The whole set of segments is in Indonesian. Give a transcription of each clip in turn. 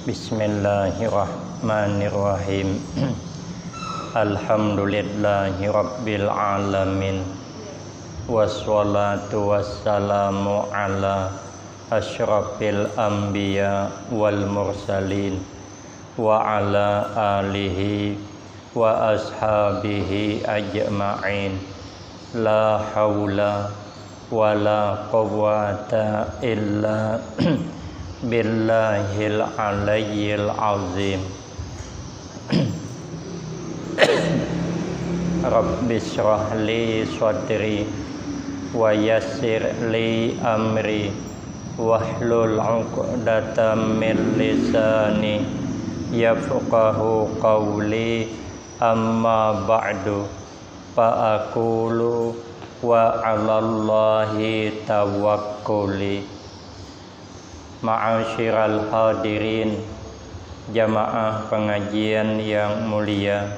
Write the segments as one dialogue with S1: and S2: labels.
S1: Bismillahirrahmanirrahim. Alhamdulillahi rabbil alamin. Wassalatu wassalamu ala asyrafil anbiya wal mursalin wa ala alihi wa ashabihi ajma'in. La hawla wa la quwwata illa billahil aliyyil azim. Rabbi shrah li sadri wa yassir li amri wahlul 'uqdatam min lisani yafqahu qawli. Amma ba'du, fa aqulu wa 'alallahi tawakkuli. Ma'asyiral hadirin, jamaah pengajian yang mulia,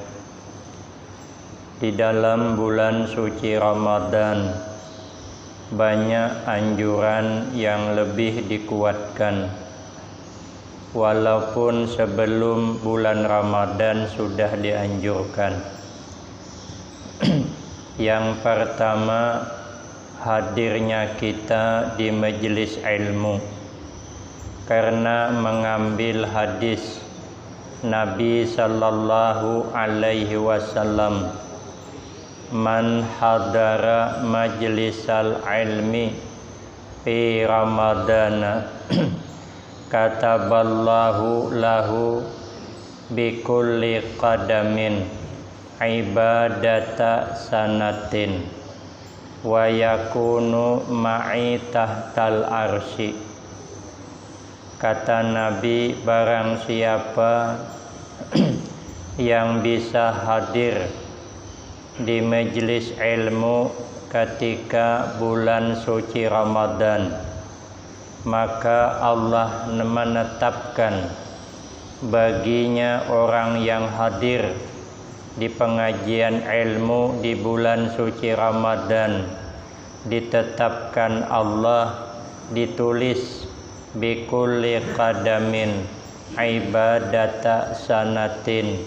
S1: di dalam bulan suci Ramadan banyak anjuran yang lebih dikuatkan, walaupun sebelum bulan Ramadan sudah dianjurkan. Yang pertama, hadirnya kita di majelis ilmu karena mengambil hadis Nabi sallallahu alaihi wasallam, man hadara majlisal ilmi fi ramadana kataballahu lahu bi kulli qadamin ibadata sanatin wa yakunu ma'i tahtal arsy. Kata Nabi, barang siapa yang bisa hadir di majelis ilmu ketika bulan suci Ramadan, maka Allah menetapkan baginya orang yang hadir di pengajian ilmu di bulan suci Ramadan, ditetapkan Allah, ditulis bikulli qadamin ibadata sanatin,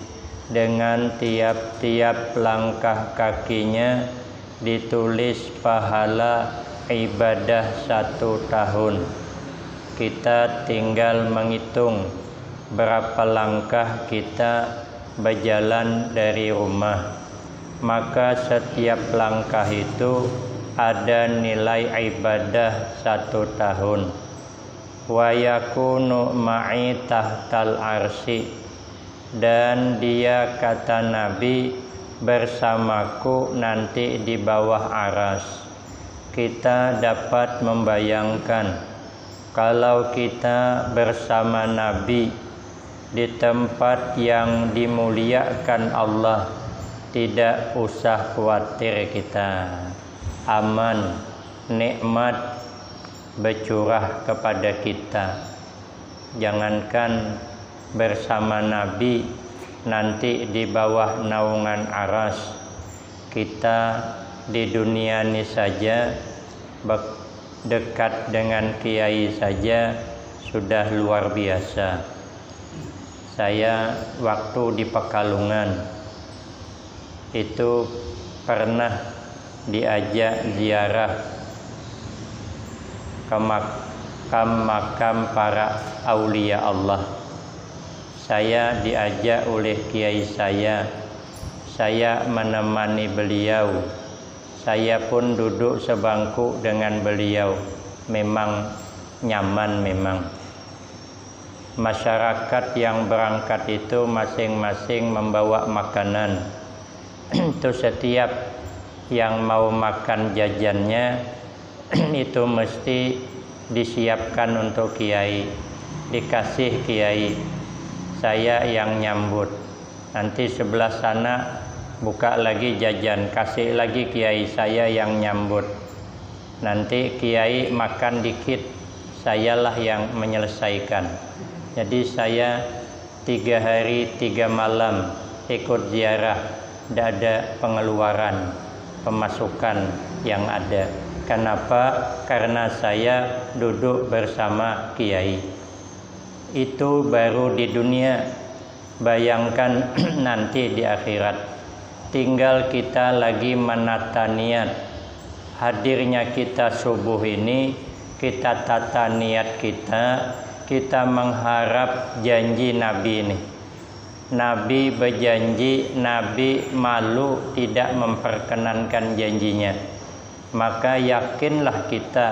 S1: dengan tiap-tiap langkah kakinya ditulis pahala ibadah 1 tahun. Kita tinggal menghitung berapa langkah kita berjalan dari rumah, maka setiap langkah itu ada nilai ibadah 1 tahun. Wa yakunu ma'i tahtal arsy, dan dia, kata Nabi, bersamaku nanti di bawah aras. Kita dapat membayangkan kalau kita bersama Nabi di tempat yang dimuliakan Allah, tidak usah khawatir kita, aman, nikmat bercurah kepada kita. Jangankan bersama Nabi, nanti di bawah naungan aras, kita di dunia ini saja dekat dengan kiai saja sudah luar biasa. Saya waktu di Pekalongan itu pernah diajak ziarah ke makam para aulia Allah. Saya diajak oleh kiai saya menemani beliau. Saya pun duduk sebangku dengan beliau. Memang nyaman memang. Masyarakat yang berangkat itu masing-masing membawa makanan. Itu setiap yang mau makan jajannya itu mesti disiapkan untuk kiai, dikasih kiai. Saya yang nyambut. Nanti sebelah sana buka lagi jajan, kasih lagi kiai, saya yang nyambut. Nanti kiai makan dikit, sayalah yang menyelesaikan. Jadi saya 3 hari 3 malam ikut ziarah, tidak ada pengeluaran, pemasukan yang ada. Kenapa? Karena saya duduk bersama kiai. Itu baru di dunia. Bayangkan nanti di akhirat. Tinggal kita lagi menata niat. Hadirnya kita subuh ini, kita tata niat kita mengharap janji Nabi ini. Nabi berjanji, Nabi malu tidak memperkenankan janjinya. Maka yakinlah kita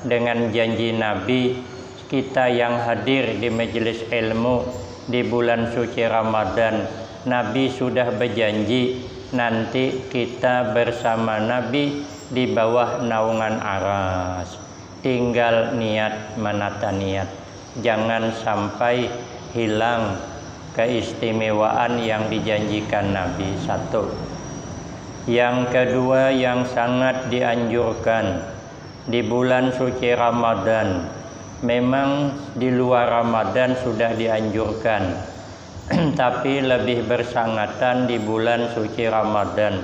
S1: dengan janji Nabi. Kita yang hadir di majelis ilmu di bulan suci Ramadan, Nabi sudah berjanji nanti kita bersama Nabi di bawah naungan aras. Tinggal niat, menata niat. Jangan sampai hilang keistimewaan yang dijanjikan Nabi. Satu. Yang kedua yang sangat dianjurkan di bulan suci Ramadan, memang di luar Ramadan sudah dianjurkan, tapi lebih bersangatan di bulan suci Ramadan.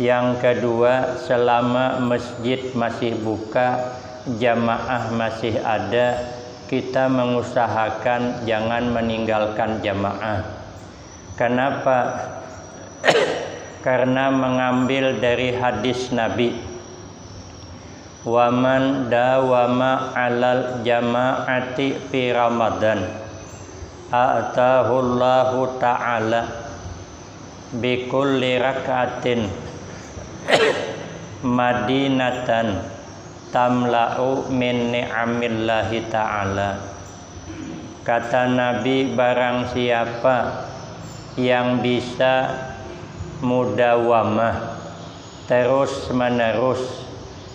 S1: Yang kedua, selama masjid masih buka, jamaah masih ada, kita mengusahakan jangan meninggalkan jamaah. Kenapa? Karena mengambil dari hadis Nabi, waman dawama alal jama'ati fi Ramadan atahullahu ta'ala bikulli rak'atin madinatan tamla'u min ni'amillahi ta'ala. Kata Nabi, barang siapa yang bisa mudawamah, terus menerus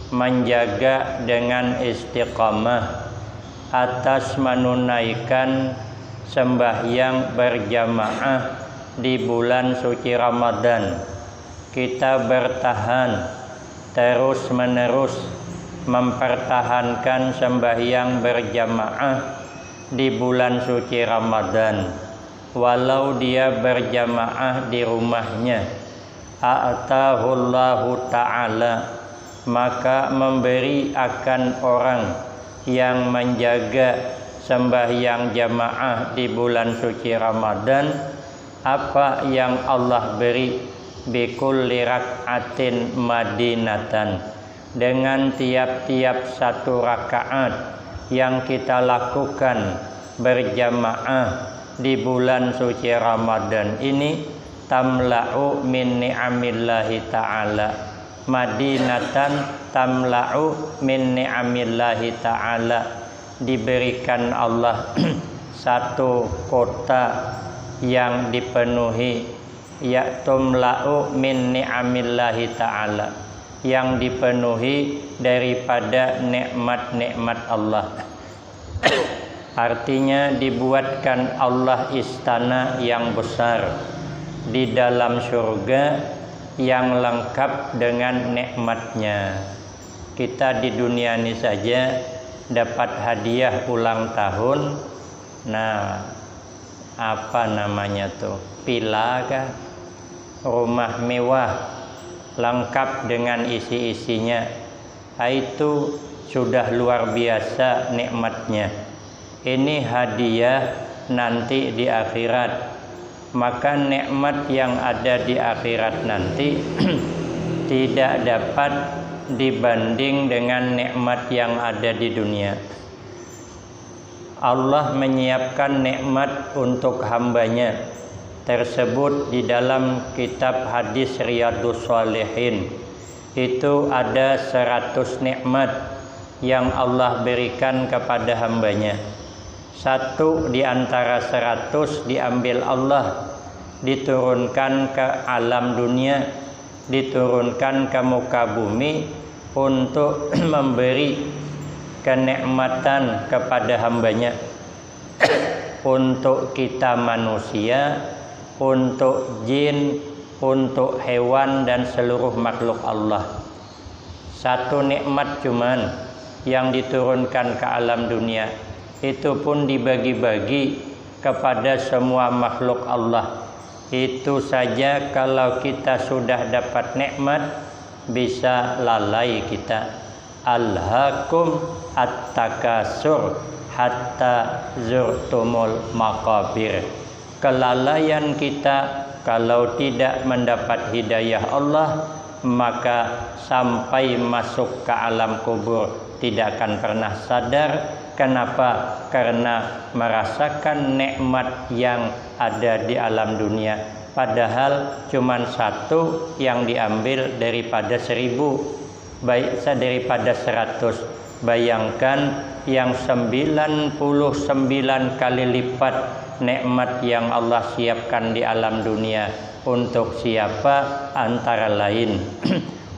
S1: menjaga dengan istiqamah atas menunaikan sembahyang berjamaah di bulan suci Ramadan. Kita bertahan terus menerus mempertahankan sembahyang berjamaah di bulan suci Ramadan, walau dia berjamaah di rumahnya, a'tahullahu ta'ala, maka memberi akan orang yang menjaga sembahyang jamaah di bulan suci Ramadan apa yang Allah beri, bikulli rak'atin madinatan, dengan tiap-tiap satu rakaat yang kita lakukan berjamaah di bulan suci Ramadan ini, tamla'u min ni'amillahi ta'ala, madinatan tamla'u min ni'amillahi ta'ala, diberikan Allah satu kota yang dipenuhi, ya tumla'u min ni'amillahi ta'ala, yang dipenuhi daripada nikmat-nikmat Allah. Artinya dibuatkan Allah istana yang besar di dalam surga yang lengkap dengan nikmatnya. Kita di dunia ini saja dapat hadiah ulang tahun, nah apa namanya tuh, villa kah, rumah mewah lengkap dengan isi-isinya, itu sudah luar biasa nikmatnya. Ini hadiah nanti di akhirat. Maka nikmat yang ada di akhirat nanti tidak dapat dibanding dengan nikmat yang ada di dunia. Allah menyiapkan nikmat untuk hambanya, tersebut di dalam kitab hadis Riyadhus Shalihin. Itu ada 100 nikmat yang Allah berikan kepada hambanya. Satu di antara 100 diambil Allah, diturunkan ke alam dunia, diturunkan ke muka bumi untuk memberi kenikmatan kepada hambanya. Untuk kita manusia, untuk jin, untuk hewan dan seluruh makhluk Allah. Satu nikmat cuman yang diturunkan ke alam dunia, itu pun dibagi-bagi kepada semua makhluk Allah. Itu saja kalau kita sudah dapat nikmat, bisa lalai kita. Alhaakum at-takasur hatta zurtumul maqabir. Kelalaian kita kalau tidak mendapat hidayah Allah, maka sampai masuk ke alam kubur tidak akan pernah sadar. Kenapa? Karena merasakan nikmat yang ada di alam dunia, padahal cuma satu yang diambil daripada 1000, baik daripada 100. Bayangkan yang 99 kali lipat nikmat yang Allah siapkan di alam dunia. Untuk siapa? Antara lain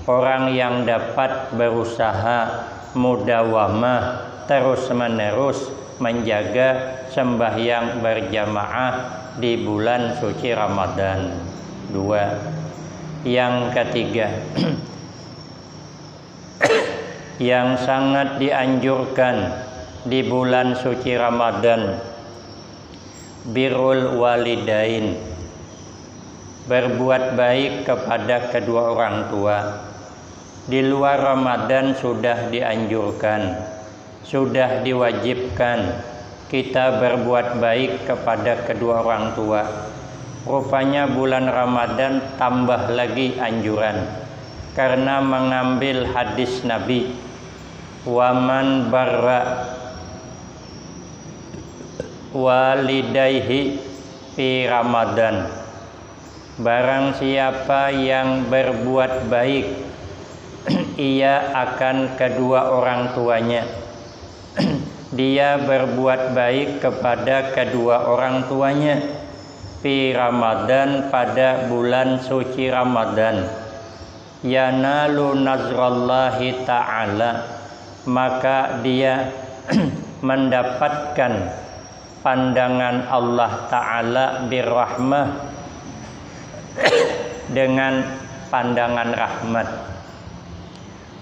S1: orang yang dapat berusaha mudawamah terus menerus menjaga sembahyang berjamaah di bulan suci Ramadan. 2. Yang ketiga, yang sangat dianjurkan di bulan suci Ramadan, birrul walidain, berbuat baik kepada kedua orang tua. Di luar Ramadan sudah dianjurkan, sudah diwajibkan kita berbuat baik kepada kedua orang tua. Rupanya bulan Ramadan tambah lagi anjuran, karena mengambil hadis Nabi, waman barra walidayhi fi Ramadan. Barang siapa yang berbuat baik ia akan kedua orang tuanya. Dia berbuat baik kepada kedua orang tuanya fi Ramadan, pada bulan suci Ramadan. Yanalu nazrallahi ta'ala, maka dia mendapatkan pandangan Allah Ta'ala birrahmah, dengan pandangan rahmat.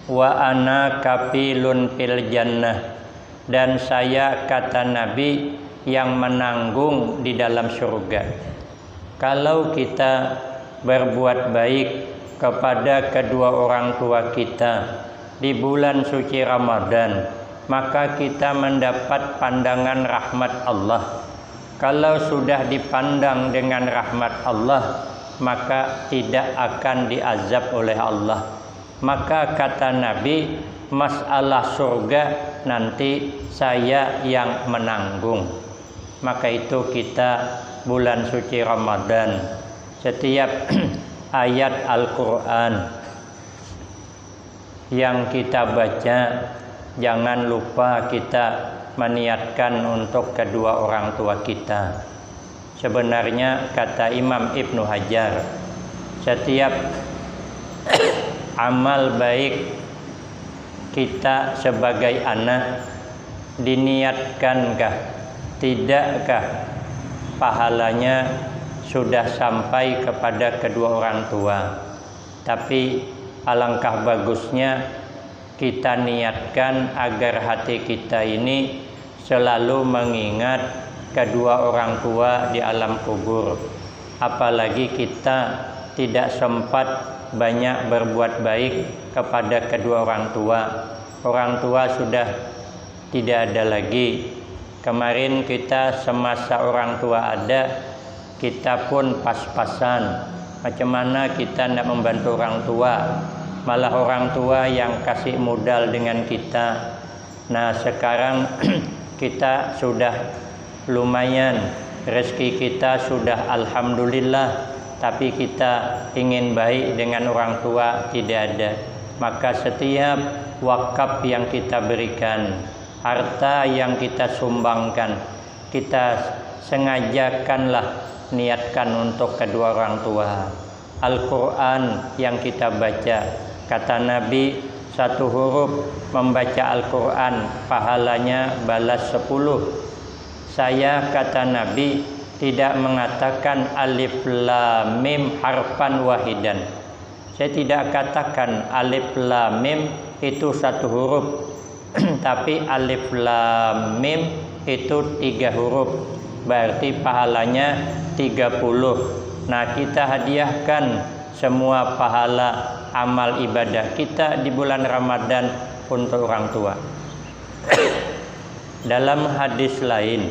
S1: Wa ana kafilun fil jannah, dan saya, kata Nabi, yang menanggung di dalam surga. Kalau kita berbuat baik kepada kedua orang tua kita di bulan suci Ramadan, maka kita mendapat pandangan rahmat Allah. Kalau sudah dipandang dengan rahmat Allah, maka tidak akan diazab oleh Allah. Maka kata Nabi, masalah surga nanti saya yang menanggung. Maka itu kita bulan suci Ramadan, setiap ayat Al-Quran yang kita baca, jangan lupa kita meniatkan untuk kedua orang tua kita. Sebenarnya kata Imam Ibnu Hajar, setiap amal baik kita sebagai anak, diniatkankah, tidakkah pahalanya sudah sampai kepada kedua orang tua? Tapi alangkah bagusnya kita niatkan agar hati kita ini selalu mengingat kedua orang tua di alam kubur. Apalagi kita tidak sempat banyak berbuat baik kepada kedua orang tua. Orang tua sudah tidak ada lagi. Kemarin kita semasa orang tua ada, kita pun pas-pasan. Macam mana kita nak membantu orang tua? Malah orang tua yang kasih modal dengan kita. Nah sekarang kita sudah lumayan, rezeki kita sudah alhamdulillah, tapi kita ingin baik dengan orang tua tidak ada. Maka setiap wakaf yang kita berikan, harta yang kita sumbangkan, kita sengajakanlah niatkan untuk kedua orang tua. Al-Quran yang kita baca, kata Nabi, satu huruf membaca Al-Quran pahalanya balas 10. Saya, kata Nabi, tidak mengatakan alif lam mim harfan wahidan. Saya tidak katakan alif lam mim itu satu huruf, tapi alif lam mim itu 3 huruf, berarti pahalanya 30. Nah, kita hadiahkan semua pahala amal ibadah kita di bulan Ramadan untuk orang tua. Dalam hadis lain,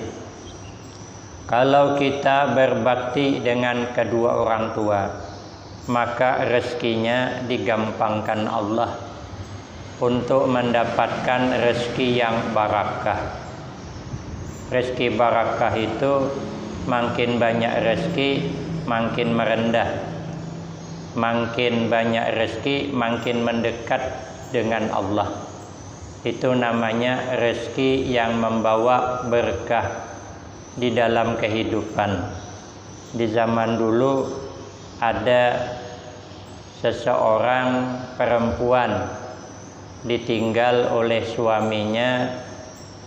S1: kalau kita berbakti dengan kedua orang tua, maka rezekinya digampangkan Allah untuk mendapatkan rezeki yang barakah. Rezeki barakah itu makin banyak rezeki makin merendah, makin banyak rezeki makin mendekat dengan Allah. Itu namanya rezeki yang membawa berkah di dalam kehidupan. Di zaman dulu ada seseorang perempuan ditinggal oleh suaminya,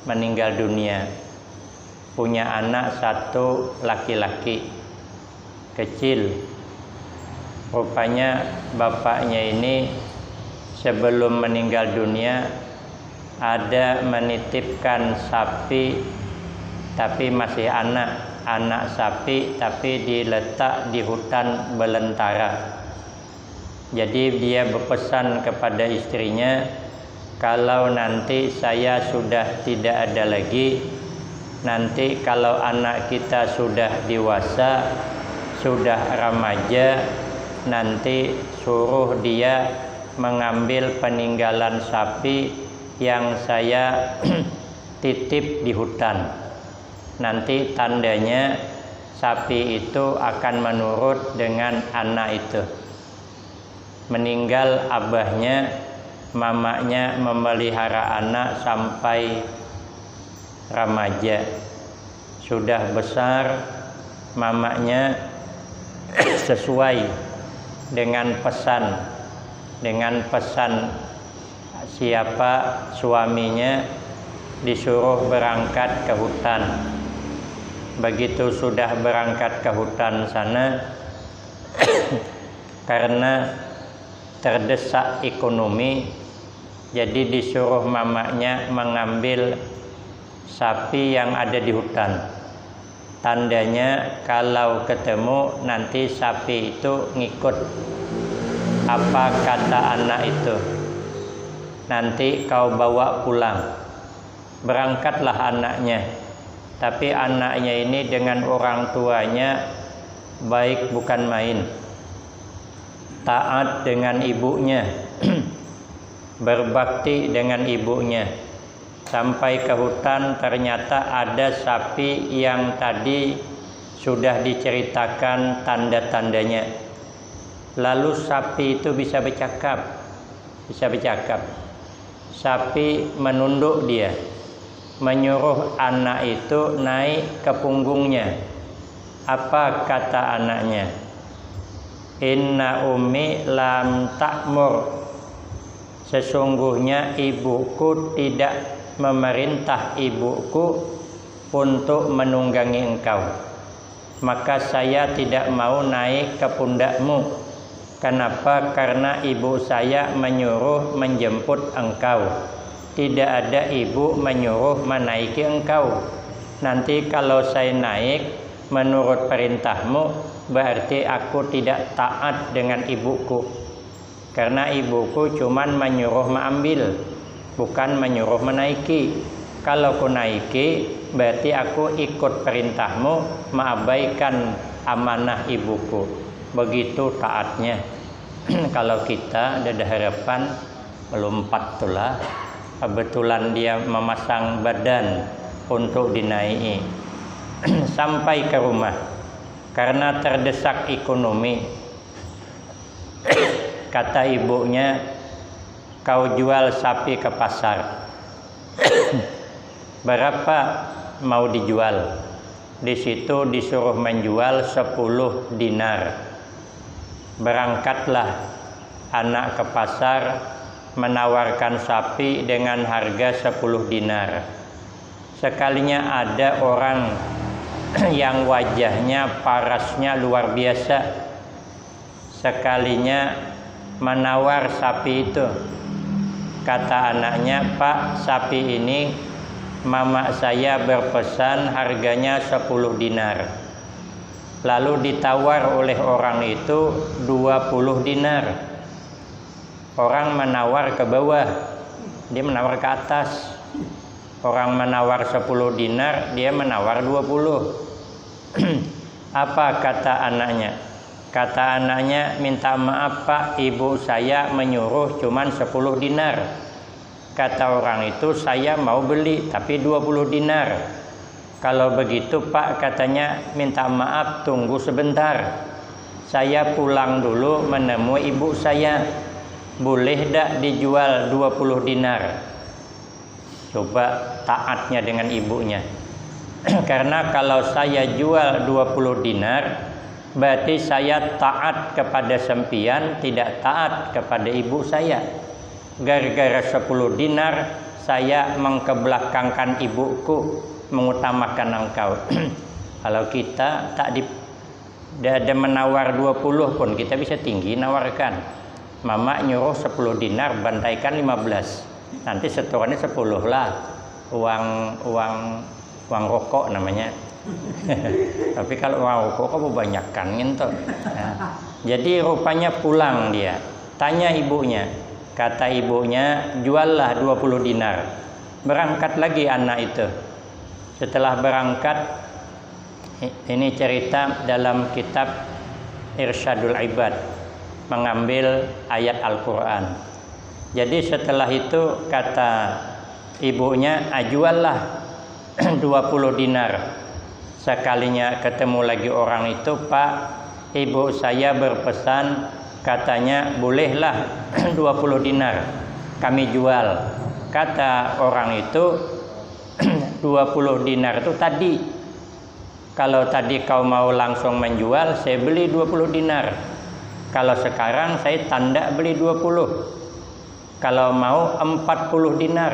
S1: meninggal dunia, punya anak satu laki-laki kecil. Rupanya bapaknya ini sebelum meninggal dunia ada menitipkan sapi, tapi masih anak sapi, tapi diletak di hutan belantara. Jadi dia berpesan kepada istrinya, kalau nanti saya sudah tidak ada lagi, nanti kalau anak kita sudah dewasa, sudah remaja, nanti suruh dia mengambil peninggalan sapi yang saya titip di hutan. Nanti tandanya sapi itu akan menurut dengan anak itu. Meninggal abahnya, mamanya memelihara anak sampai remaja. Sudah besar, mamanya sesuai dengan pesan siapa suaminya, disuruh berangkat ke hutan. Begitu sudah berangkat ke hutan sana, karena terdesak ekonomi, jadi disuruh mamanya mengambil sapi yang ada di hutan. Tandanya kalau ketemu nanti sapi itu ngikut apa kata anak itu, nanti kau bawa pulang. Berangkatlah anaknya, tapi anaknya ini dengan orang tuanya baik bukan main, taat dengan ibunya, berbakti dengan ibunya. Sampai ke hutan ternyata ada sapi yang tadi sudah diceritakan tanda-tandanya. Lalu sapi itu bisa bercakap. Sapi menunduk dia, menyuruh anak itu naik ke punggungnya. Apa kata anaknya? Inna ummi lam ta'mur. Sesungguhnya ibuku tidak memerintah ibuku untuk menunggangi engkau. Maka saya tidak mau naik ke pundakmu. Kenapa? Karena ibu saya menyuruh menjemput engkau. Tidak ada ibu menyuruh menaiki engkau. Nanti kalau saya naik menurut perintahmu, berarti aku tidak taat dengan ibuku. Karena ibuku cuman menyuruh mengambil, bukan menyuruh menaiki. Kalau ku naiki, berarti aku ikut perintahmu, mengabaikan amanah ibuku. Begitu taatnya. Kalau kita ada harapan melompat tulah, kebetulan dia memasang badan untuk dinaiki. Sampai ke rumah, karena terdesak ekonomi, kata ibunya, kau jual sapi ke pasar. Berapa mau dijual? Di situ disuruh menjual 10 dinar. Berangkatlah anak ke pasar, menawarkan sapi dengan harga 10 dinar. Sekalinya ada orang yang wajahnya parasnya luar biasa, sekalinya menawar sapi itu. Kata anaknya, Pak, sapi ini mama saya berpesan harganya 10 dinar. Lalu ditawar oleh orang itu 20 dinar. Orang menawar ke bawah, dia menawar ke atas. Orang menawar 10 dinar, dia menawar 20. Apa kata anaknya? Kata anaknya, minta maaf Pak, ibu saya menyuruh cuman 10 dinar. Kata orang itu, saya mau beli tapi 20 dinar. Kalau begitu Pak, katanya, minta maaf, tunggu sebentar. Saya pulang dulu menemui ibu saya. Boleh tak dijual 20 dinar? Coba taatnya dengan ibunya. Karena kalau saya jual 20 dinar, berarti saya taat kepada sempian, tidak taat kepada ibu saya. Gara-gara 10 dinar, saya mengkebelakangkan ibuku, mengutamakan engkau. Kalau kita ada menawar 20 pun kita bisa tinggi nawarkan. Mama nyuruh 10 dinar, bantaikan 15. Nanti setorannya 10 lah. Uang rokok namanya. Tapi kalau uang rokok kok banyakkan gitu. Nah, jadi rupanya pulang dia. Tanya ibunya. Kata ibunya, juallah 20 dinar. Berangkat lagi anak itu. Setelah berangkat, ini cerita dalam kitab Irsyadul Ibad, mengambil ayat Al-Quran. Jadi setelah itu kata ibunya, juallah 20 dinar. Sekalinya ketemu lagi orang itu, Pak, ibu saya berpesan, katanya bolehlah 20 dinar kami jual. Kata orang itu, 20 dinar itu tadi. Kalau tadi kau mau langsung menjual, saya beli 20 dinar. Kalau sekarang saya tanda beli 20. Kalau mau 40 dinar,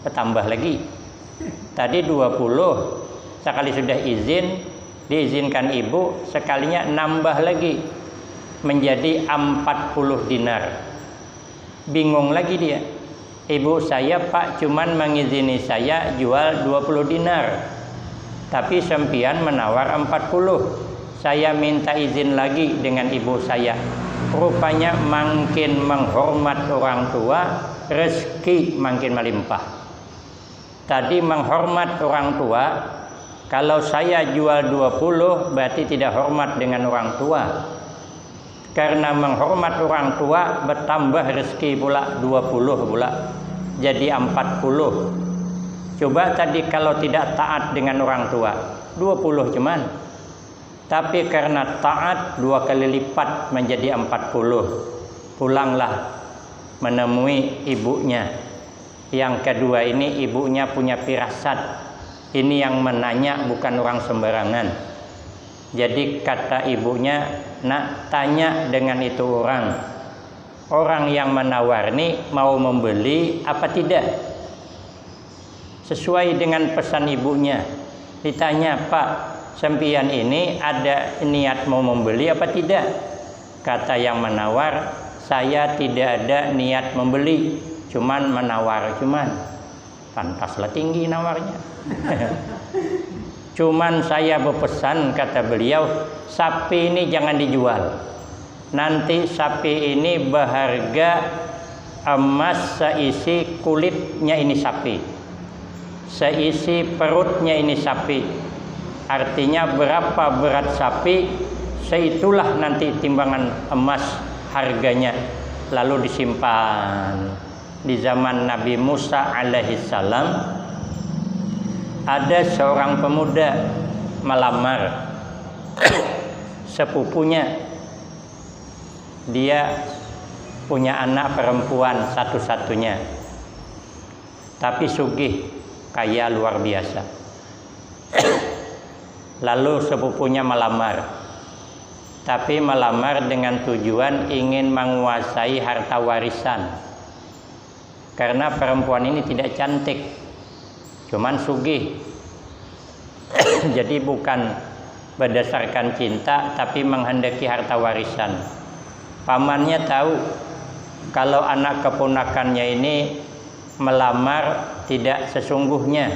S1: tambah lagi. Tadi 20, sekali sudah diizinkan ibu, sekalinya nambah lagi menjadi 40 dinar. Bingung lagi dia. Ibu saya, Pak, cuman mengizini saya jual 20 dinar. Tapi sempian menawar 40. Saya minta izin lagi dengan ibu saya. Rupanya makin menghormat orang tua, rezeki makin melimpah. Tadi menghormat orang tua, kalau saya jual 20 berarti tidak hormat dengan orang tua. Karena menghormat orang tua bertambah rezeki pula 20 pula. Jadi 40. Coba tadi kalau tidak taat dengan orang tua, 20 cuman. Tapi karena taat 2 kali lipat menjadi 40. Pulanglah menemui ibunya. Yang kedua ini ibunya punya firasat. Ini yang menanya bukan orang sembarangan. Jadi kata ibunya, nak tanya dengan itu orang. Orang yang menawar ini mau membeli apa tidak? Sesuai dengan pesan ibunya. Ditanya, Pak, sempian ini ada niat mau membeli apa tidak? Kata yang menawar, saya tidak ada niat membeli, cuman menawar, pantaslah tinggi nawarnya. Cuman saya berpesan, kata beliau, sapi ini jangan dijual. Nanti sapi ini berharga emas seisi kulitnya ini sapi. Seisi perutnya ini sapi. Artinya berapa berat sapi, seitulah nanti timbangan emas harganya. Lalu disimpan. Di zaman Nabi Musa alaihissalam, ada seorang pemuda melamar sepupunya. Dia punya anak perempuan satu-satunya, tapi sugih, kaya luar biasa. Lalu sepupunya melamar, tapi melamar dengan tujuan ingin menguasai harta warisan. Karena perempuan ini tidak cantik, cuman sugih. Jadi bukan berdasarkan cinta, tapi menghendaki harta warisan. Pamannya tahu kalau anak keponakannya ini melamar tidak sesungguhnya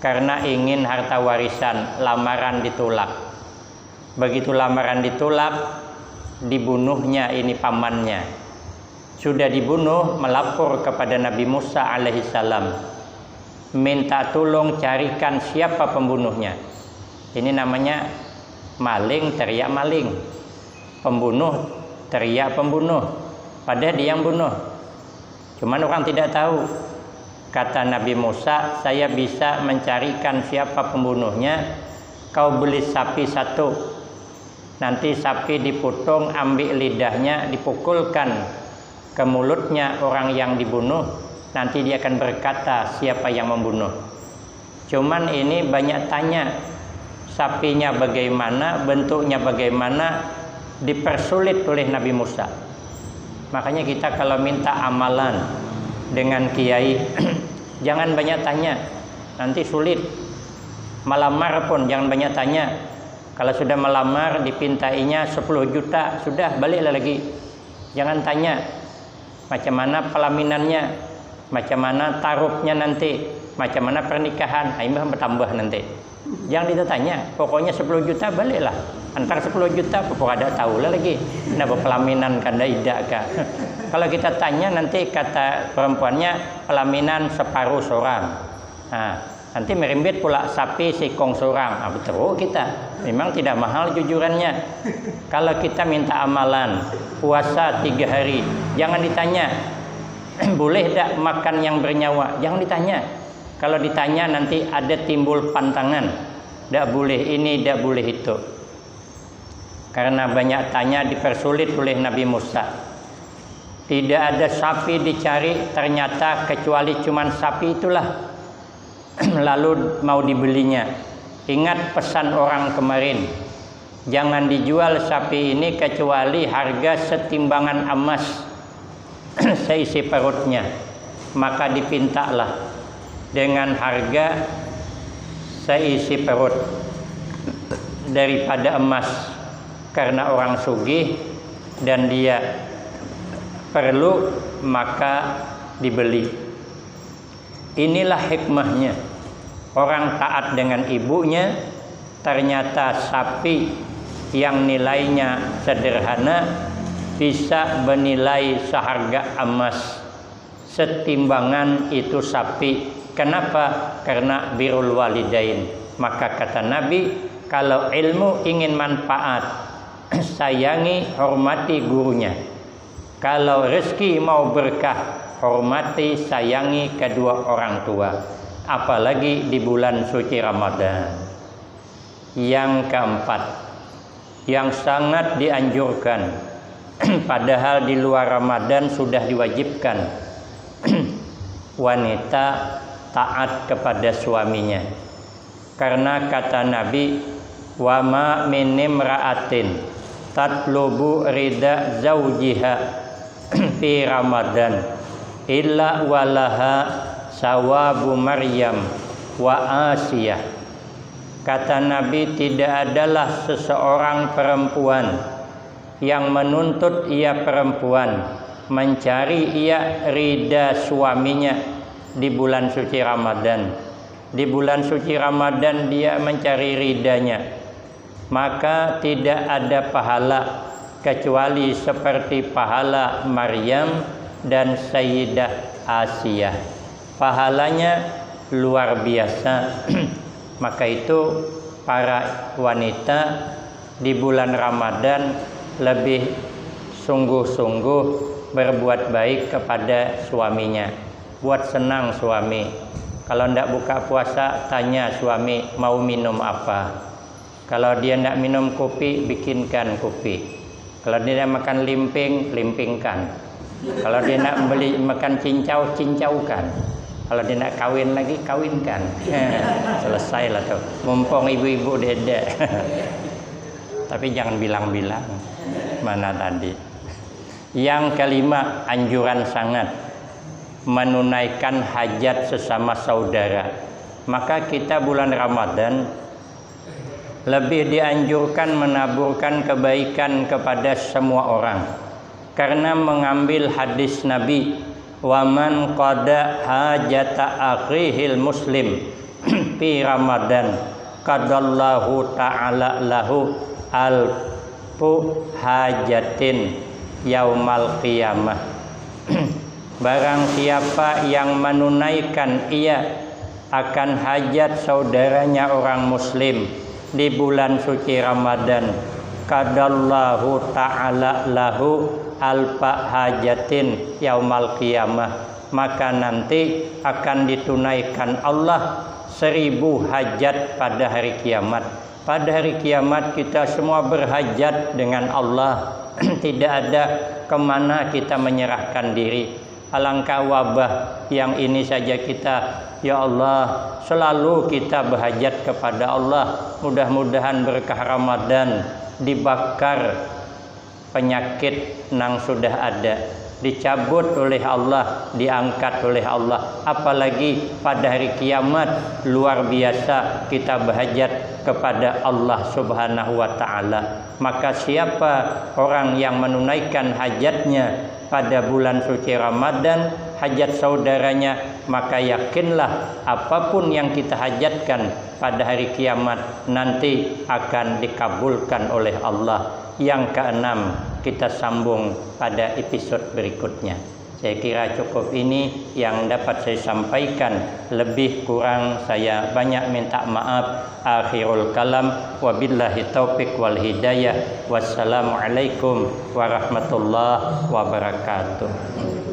S1: karena ingin harta warisan, lamaran ditolak. Begitu lamaran ditolak, dibunuhnya ini pamannya. Sudah dibunuh, melapor kepada Nabi Musa alaihissalam. minta tolong carikan siapa pembunuhnya. Ini namanya maling teriak maling, pembunuh teriak pembunuh, padahal dia yang bunuh. Cuman orang tidak tahu. Kata Nabi Musa, saya bisa mencarikan siapa pembunuhnya. Kau beli sapi satu, nanti sapi dipotong, ambil lidahnya, dipukulkan ke mulutnya orang yang dibunuh, nanti dia akan berkata siapa yang membunuh. Cuman ini banyak tanya, sapinya bagaimana, bentuknya bagaimana, dipersulit oleh Nabi Musa. Makanya kita kalau minta amalan dengan kiai jangan banyak tanya, nanti sulit. Melamar pun jangan banyak tanya. Kalau sudah melamar dipintainya 10 juta, sudah baliklah lagi. Jangan tanya macam mana pelaminannya, macam mana taruhnya nanti, macam mana pernikahan, ini bertambah nanti. Jangan ditanya, pokoknya 10 juta baliklah. Antar 10 juta pokoknya ada tahu lah lagi. Kenapa pelaminan kada idak kah? Kalau kita tanya nanti kata perempuannya pelaminan separuh seorang. Nah, nanti merimbit pula sapi sikong seorang. Betul kita. Memang tidak mahal jujurannya. Kalau kita minta amalan puasa 3 hari, jangan ditanya boleh tak makan yang bernyawa. Jangan ditanya. Kalau ditanya nanti ada timbul pantangan. Tak boleh ini, tak boleh itu. Karena banyak tanya dipersulit oleh Nabi Musa. Tidak ada sapi dicari, ternyata kecuali cuman sapi itulah. Lalu mau dibelinya. Ingat pesan orang kemarin, jangan dijual sapi ini kecuali harga setimbangan emas seisi perutnya. Maka dipintalah dengan harga seisi perut daripada emas, karena orang sugih dan dia perlu maka dibeli. Inilah hikmahnya. Orang taat dengan ibunya, ternyata sapi yang nilainya sederhana bisa bernilai seharga emas. Setimbangan itu sapi. Kenapa? Karena birrul walidain. Maka kata Nabi, kalau ilmu ingin manfaat, sayangi, hormati gurunya. Kalau rezeki mau berkah, hormati, sayangi kedua orang tua. Apalagi di bulan suci Ramadan. Yang keempat, yang sangat dianjurkan, padahal di luar Ramadan sudah diwajibkan, wanita taat kepada suaminya. Karena kata Nabi, wa ma min imra'atin tatlubu rida zaujiha fi Ramadan illa walaha sawabu Maryam wa Asiyah. Kata Nabi, tidak adalah seseorang perempuan yang menuntut ia perempuan, mencari ia ridha suaminya di bulan suci Ramadan. Di bulan suci Ramadan dia mencari ridhanya, maka tidak ada pahala kecuali seperti pahala Maryam dan Sayyidah Asiyah. Pahalanya luar biasa. Maka itu para wanita di bulan Ramadan lebih sungguh-sungguh berbuat baik kepada suaminya. Buat senang suami. Kalau tidak buka puasa, tanya suami mau minum apa. Kalau dia tidak minum kopi, bikinkan kopi. Kalau dia makan limping, limpingkan. Kalau dia nak beli makan cincau, cincaukan. Kalau dia nak kawin lagi, kawinkan. Selesai lah tuh. Mumpung ibu-ibu dedek. Tapi jangan bilang-bilang. Mana tadi? Yang kelima, anjuran sangat. Menunaikan hajat sesama saudara. Maka kita bulan Ramadan lebih dianjurkan menaburkan kebaikan kepada semua orang. Karena mengambil hadis Nabi, waman qada hajata akhihil muslim fi Ramadan qadallahu ta'ala lahu alfu hajatin yaumal qiyamah. Barang siapa yang menunaikan ia akan hajat saudaranya orang muslim di bulan suci Ramadan, kadallahu ta'ala lahu alfa hajatin yaumal qiyamah, maka nanti akan ditunaikan Allah 1000 hajat pada hari kiamat. Pada hari kiamat kita semua berhajat dengan Allah. Tidak ada kemana kita menyerahkan diri. Alangkah wabah yang ini saja kita, ya Allah, selalu kita berhajat kepada Allah. Mudah-mudahan berkah Ramadan dibakar penyakit nang sudah ada, dicabut oleh Allah, diangkat oleh Allah. Apalagi pada hari kiamat luar biasa kita berhajat kepada Allah Subhanahu wa taala. Maka siapa orang yang menunaikan hajatnya pada bulan suci Ramadan, hajat saudaranya, maka yakinlah apapun yang kita hajatkan pada hari kiamat nanti akan dikabulkan oleh Allah. Yang keenam, kita sambung pada episode berikutnya. Saya kira cukup ini yang dapat saya sampaikan. Lebih kurang saya banyak minta maaf. Akhirul kalam, wabillahi taufiq wal hidayah. Wassalamualaikum warahmatullahi wabarakatuh.